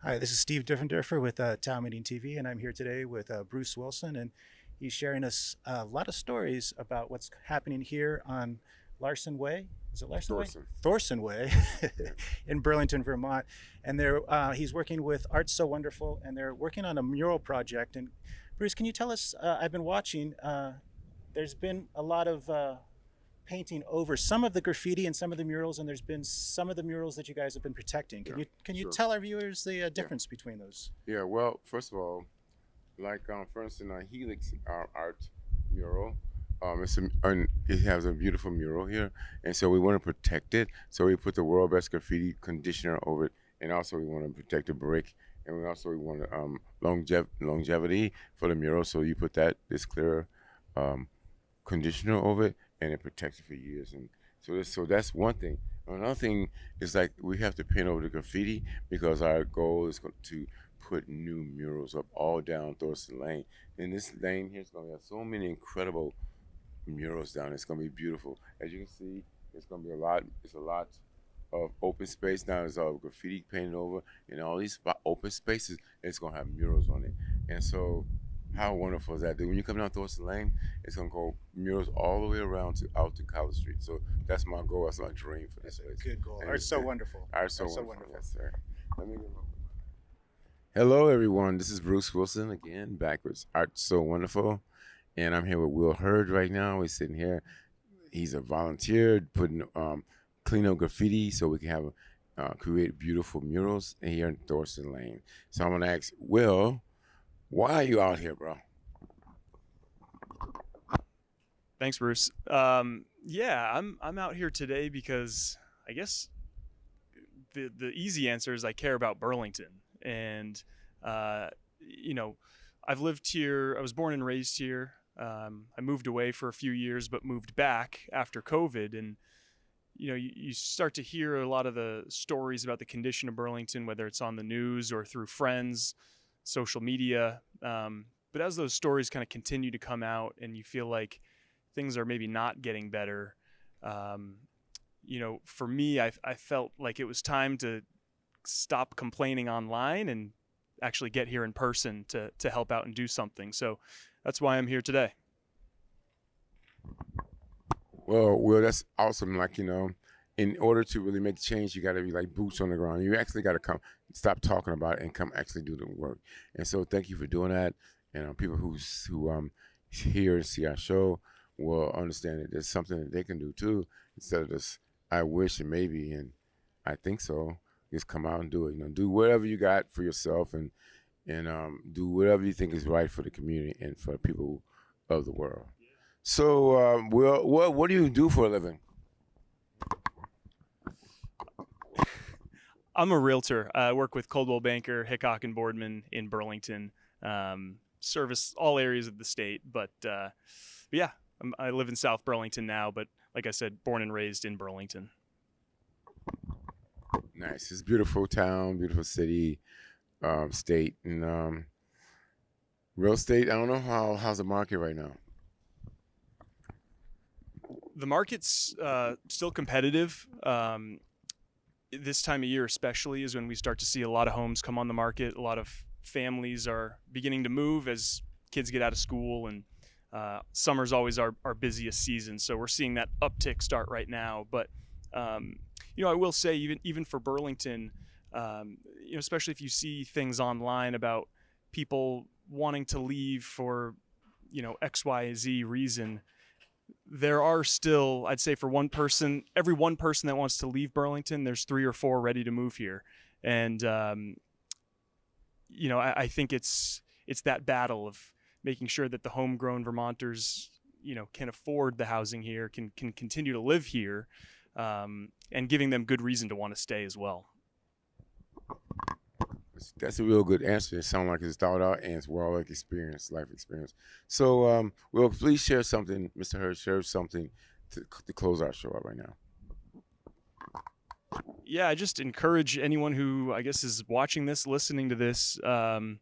Hi, this is Steve Diffenderfer with Town Meeting TV, and I'm here today with Bruce Wilson, and he's sharing us a lot of stories about what's happening here on Larson Way. Is it Larson Way? Thorsen. Thorsen Way Yeah. in Burlington, Vermont. And he's working with Art So Wonderful, and they're working on a mural project. And Bruce, can you tell us? I've been watching. There's been a lot of painting over some of the graffiti and some of the murals, and there's been some of the murals that you guys have been protecting. Can you Sure. tell our viewers the difference between those? Yeah, well, first of all, like for instance, Helix art mural, it has a beautiful mural here, and so we want to protect it. So we put the world best graffiti conditioner over it, and also we want to protect the brick, and we want longevity for the mural. So you put this clear conditioner over it, and it protects it for years. And so that's one thing. Another thing is like we have to paint over the graffiti because our goal is to put new murals up all down Thorsen Lane. And this lane here is going to have so many incredible murals down. It's going to be beautiful. As you can see, it's going to be a lot. It's a lot of open space now. There's all graffiti painted over, and all these open spaces. It's going to have murals on it. And so, how wonderful is that? When you come down Thorsen Lane, it's going to go murals all the way around out to College Street. So that's my goal. That's my dream for this place. Good goal. And Art's so wonderful. Art's so wonderful. Yes, sir. Let me get Hello, everyone. This is Bruce Wilson again, back with Art So Wonderful. And I'm here with Will Hurd right now. We're sitting here. He's a volunteer putting clean up graffiti so we can have create beautiful murals here in Thorsen Lane. So I'm going to ask Will, why are you out here, bro? Thanks, Bruce. Yeah, I'm out here today because I guess the easy answer is I care about Burlington, and I've lived here. I was born and raised here. I moved away for a few years, but moved back after COVID, and you start to hear a lot of the stories about the condition of Burlington, whether it's on the news or through friends, social media. But as those stories kind of continue to come out and you feel like things are maybe not getting better, for me, I felt like it was time to stop complaining online and actually get here in person to help out and do something. So that's why I'm here today. Well, that's awesome. Like, in order to really make change, you got to be like boots on the ground. You actually got to stop talking about it and come actually do the work. And so thank you for doing that. And people who hear and see our show will understand that there's something that they can do too, instead of just, I wish and maybe, and I think so. Just come out and do it. Do whatever you got for yourself and do whatever you think is right for the community and for people of the world. So, Will, what do you do for a living? I'm a realtor. I work with Coldwell Banker, Hickok and Boardman in Burlington. Service all areas of the state, but yeah, I live in South Burlington now. But like I said, born and raised in Burlington. Nice. It's a beautiful town, beautiful city, state, and real estate. I don't know how's the market right now. The market's still competitive. This time of year especially is when we start to see a lot of homes come on the market. A lot of families are beginning to move as kids get out of school, and summer's always our busiest season. So we're seeing that uptick start right now. But I will say even for Burlington, especially if you see things online about people wanting to leave for X, Y, Z reason, there are still, I'd say, every one person that wants to leave Burlington, there's 3 or 4 ready to move here. And I think it's that battle of making sure that the homegrown Vermonters can afford the housing here, can continue to live here, and giving them good reason to want to stay as well. That's a real good answer. It sounds like it's thought out and it's well life experience. So, Will, please share something, Mr. Hurd, share something to close our show out right now. Yeah, I just encourage anyone who I guess is watching this, listening to this, to,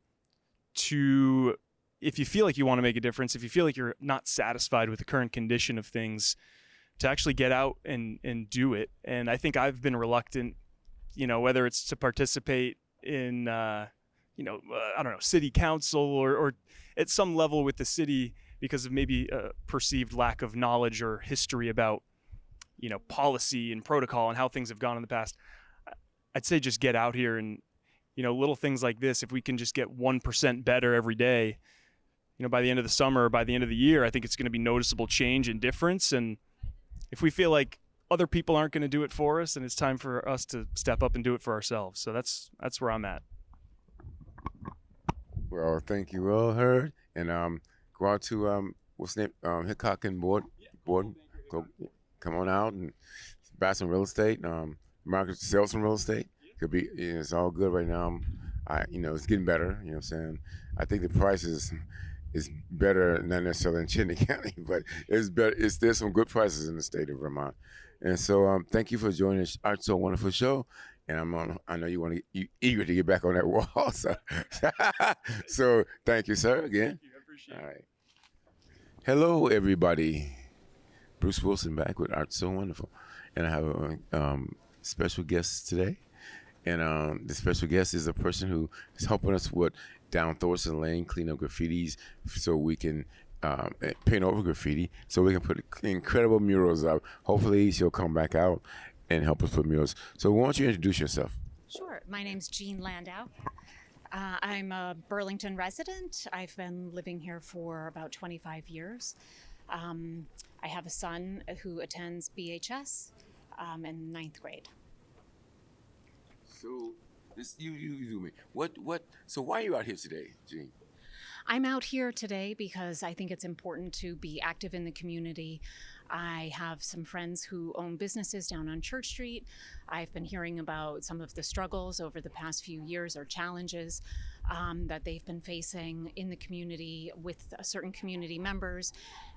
if you feel like you want to make a difference, if you feel like you're not satisfied with the current condition of things, to actually get out and do it. And I think I've been reluctant, whether it's to participate in I don't know, city council or at some level with the city because of maybe a perceived lack of knowledge or history about, policy and protocol and how things have gone in the past. I'd say just get out here and, little things like this, if we can just get 1% better every day, by the end of the summer or by the end of the year, I think it's going to be noticeable change and difference. And if we feel like other people aren't going to do it for us, then it's time for us to step up and do it for ourselves. So that's where I'm at. Well, thank you, Hurd, and go out to what's the name, Hickok and Board. Go, come on out and buy some real estate. Market sell some real estate. Could be, it's all good right now. It's getting better. You know what I'm saying? I think the price is better, not necessarily in Chittenden County, but it's better. There's some good prices in the state of Vermont. And so, thank you for joining the Art So Wonderful show. And I know you eager to get back on that wall. So thank you, sir, again. Thank you. I appreciate it. All right. Hello, everybody. Bruce Wilson back with Art So Wonderful. And I have a special guest today. And the special guest is a person who is helping us with down Thorsen Lane, clean up graffitis so we can paint over graffiti so we can put incredible murals up. Hopefully she'll come back out and help us put murals. So why don't you introduce yourself? Sure. My name's Jean Landau. I'm a Burlington resident. I've been living here for about 25 years. I have a son who attends BHS in 9th grade. So this you do me. So why are you out here today, Jean? I'm out here today because I think it's important to be active in the community. I have some friends who own businesses down on Church Street. I've been hearing about some of the struggles over the past few years or challenges that they've been facing in the community with certain community members.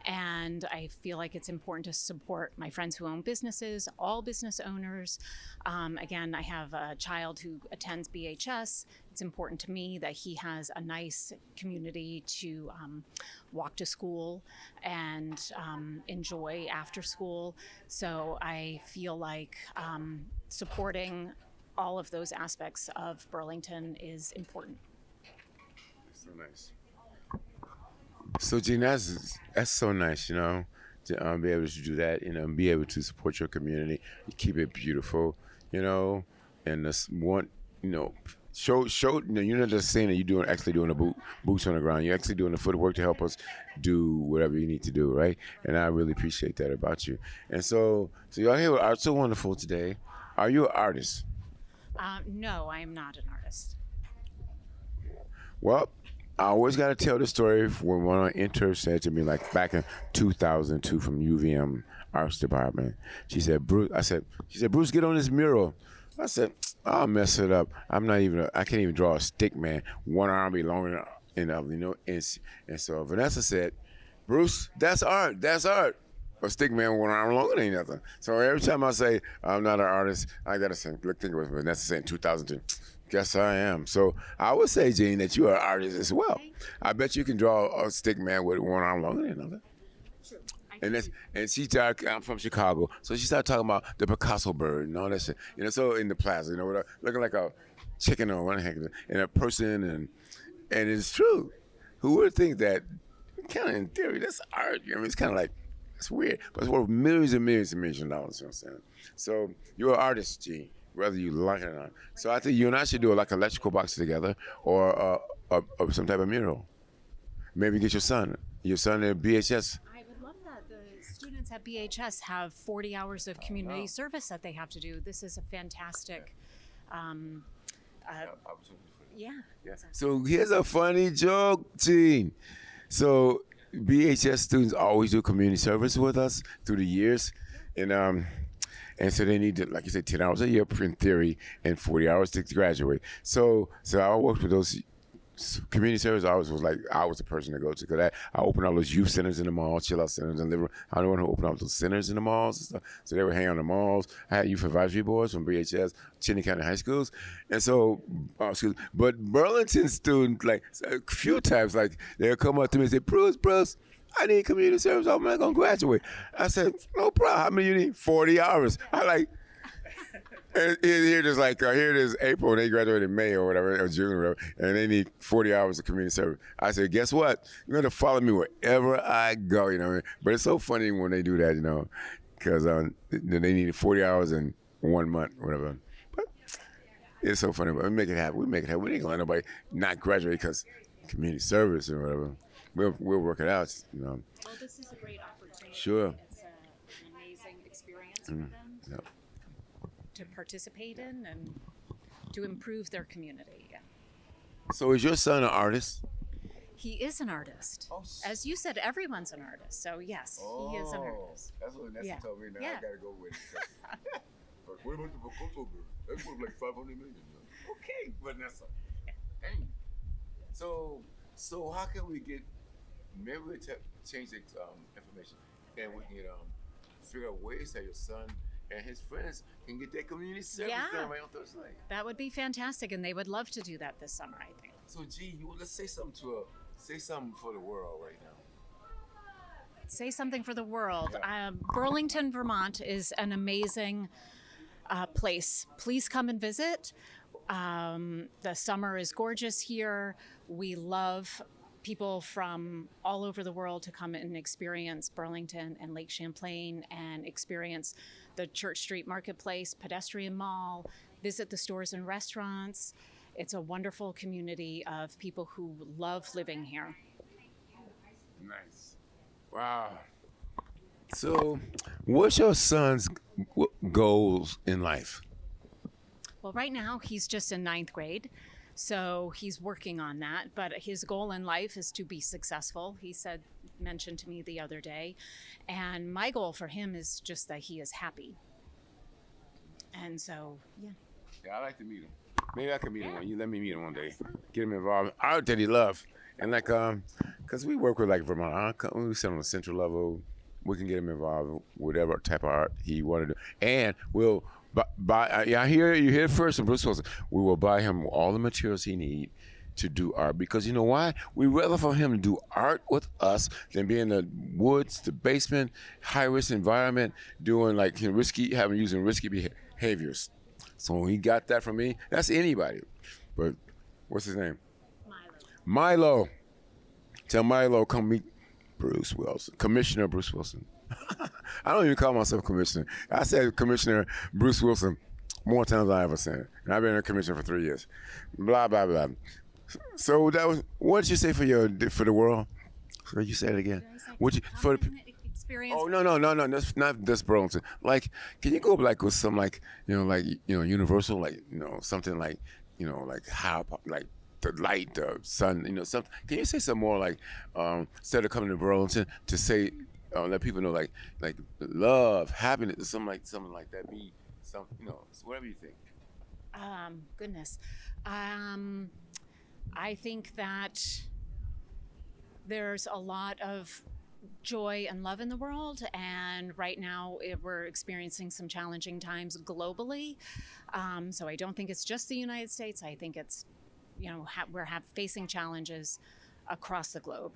And I feel like it's important to support my friends who own businesses, all business owners. Again, I have a child who attends BHS. It's important to me that he has a nice community to walk to school and enjoy after school. So I feel like supporting all of those aspects of Burlington is important. That's so nice. So, Jean, that's so nice, to be able to do that, and be able to support your community, keep it beautiful, and just want, show, you're not just saying that you're actually doing the boots on the ground. You're actually doing the footwork to help us do whatever you need to do, right? And I really appreciate that about you. And so y'all here with Art So Wonderful today. Are you an artist? No, I am not an artist. Well, I always got to tell the story when one of my interns said to me, like back in 2002 from UVM Arts Department. She said, Bruce, get on this mural. I said, I'll mess it up. I can't even draw a stick man. One arm be longer enough, And so Vanessa said, Bruce, that's art. A stick man with one arm longer ain't nothing. So every time I say I'm not an artist, I got to think it was Vanessa saying 2002. Guess I am. So I would say, Jean, that you are an artist as well. I bet you can draw a stick man with one arm longer than another. True. I'm from Chicago, so she started talking about the Picasso bird and all that shit. So in the plaza, looking like a chicken or one heck, and a person, and it's true. Who would think that? Kind of in theory, that's art. It's kind of like it's weird, but it's worth millions and millions and millions of dollars. You know what I'm saying? So you're an artist, Jean, whether you like it or not. So I think you and I should do like electrical box together, or some type of mural. Maybe get your son at BHS. Students at BHS have 40 hours of community service that they have to do. This is a fantastic yeah. So here's a funny joke, Jean. So BHS students always do community service with us through the years. And so they need to, like you said, 10 hours a year in theory and 40 hours to graduate. So I worked with those community service. I was the person to go to, because I opened all those youth centers in the mall, chill out centers, and I'm the one who opened up those centers in the malls and stuff. So they would hang on the malls. I had youth advisory boards from BHS, Chittenden County High Schools, and so, but Burlington students, like a few times, like they'll come up to me and say, Bruce, I need community service. I'm not gonna graduate. I said, no problem. How many you need? 40 hours. I like. And here it is here it is April, and they graduated in May or whatever, or June or whatever, and they need 40 hours of community service. I said, guess what? You're going to follow me wherever I go, you know what I mean? But it's so funny when they do that, you know, because they needed 40 hours in 1 month, whatever. But it's so funny, but we make it happen. We make it happen. We ain't going to let nobody not graduate because community service or whatever. We'll work it out, you know. Well, this is a great opportunity. Sure. It's an amazing experience for them Yep. to participate in and to improve their community. Yeah. So is your son an artist? He is an artist. As you said, everyone's an artist. So yes, he is an artist. That's what Nessa Yeah. told me. Now Yeah. I gotta go with it. But what about the Vocoso bill? That's worth like 500 million. Okay, Vanessa. Dang. So how can we get? Maybe we change the information, and we can figure out ways that your son and his friends can get their community service Yeah. done right on Thorsen Way. That would be fantastic, and they would love to do that this summer, I think. So, let's say something say something for the world right now. Say something for the world. Yeah. Burlington, Vermont is an amazing place. Please come and visit. The summer is gorgeous here. We love people from all over the world to come and experience Burlington and Lake Champlain and experience the Church Street Marketplace, pedestrian mall, visit the stores and restaurants. It's a wonderful community of people who love living here. Nice. Wow. So, what's your son's goals in life? Well, right now he's just in 9th grade, so he's working on that. But his goal in life is to be successful. He mentioned to me the other day, and my goal for him is just that he is happy. And so, yeah. Yeah, I'd like to meet him. Maybe I can meet him. You let me meet him one day. Get him involved. Art that he love, and cause we work with Vermont. We sit on the central level. We can get him involved with whatever type of art he wanted to do, and we'll. Buy, you hear it first from Bruce Wilson. We will buy him all the materials he needs to do art, because you know why? We rather for him to do art with us than be in the woods, the basement, high risk environment, doing using risky behaviors. So he got that from me. That's anybody. But what's his name? Milo. Tell Milo come meet Bruce Wilson, Commissioner Bruce Wilson. I don't even call myself commissioner. I said Commissioner Bruce Wilson more times than I ever said. And I've been a commissioner for 3 years. Blah, blah, blah. So what did you say for the world? So you say it again. Experience. Oh, no. That's not this Burlington. Can you go with some universal, something like how, the light, the sun, something. Can you say some more instead of coming to Burlington to say, let people know like love, happiness, something like that. Be something, whatever you think. Goodness. I think that there's a lot of joy and love in the world, and right now we're experiencing some challenging times globally. So I don't think it's just the United States. I think it's, we're facing challenges across the globe.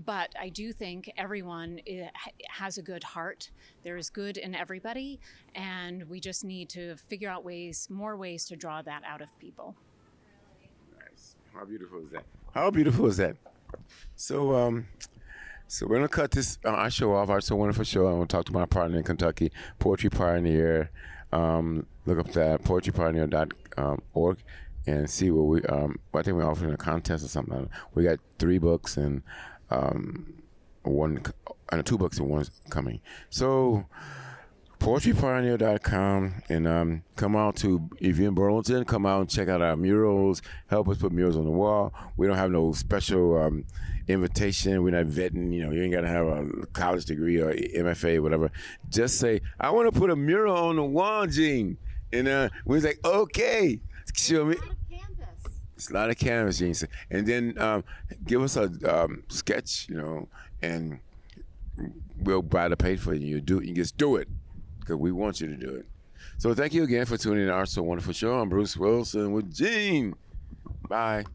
But I do think everyone has a good heart. There is good in everybody, and we just need to figure out more ways to draw that out of people. Nice. How beautiful is that? So, so we're gonna cut this our show off. Our So Wonderful show. I'm gonna talk to my partner in Kentucky, Poetry Pioneer. Look up that poetrypioneer.org. And see what we. I think we're offering a contest or something. We got 3 books and 2 books and 1's coming. So poetrypioneer.com, and come out to, if you're in Burlington, come out and check out our murals. Help us put murals on the wall. We don't have no special invitation. We're not vetting. You ain't got to have a college degree or MFA, whatever. Just say, I want to put a mural on the wall, Gene. And we was like, okay. Show me. It's a lot of canvas, Gene. And then give us a sketch, and we'll buy the paper for you. You just do it, because we want you to do it. So thank you again for tuning in to our So Wonderful show. I'm Bruce Wilson with Gene. Bye.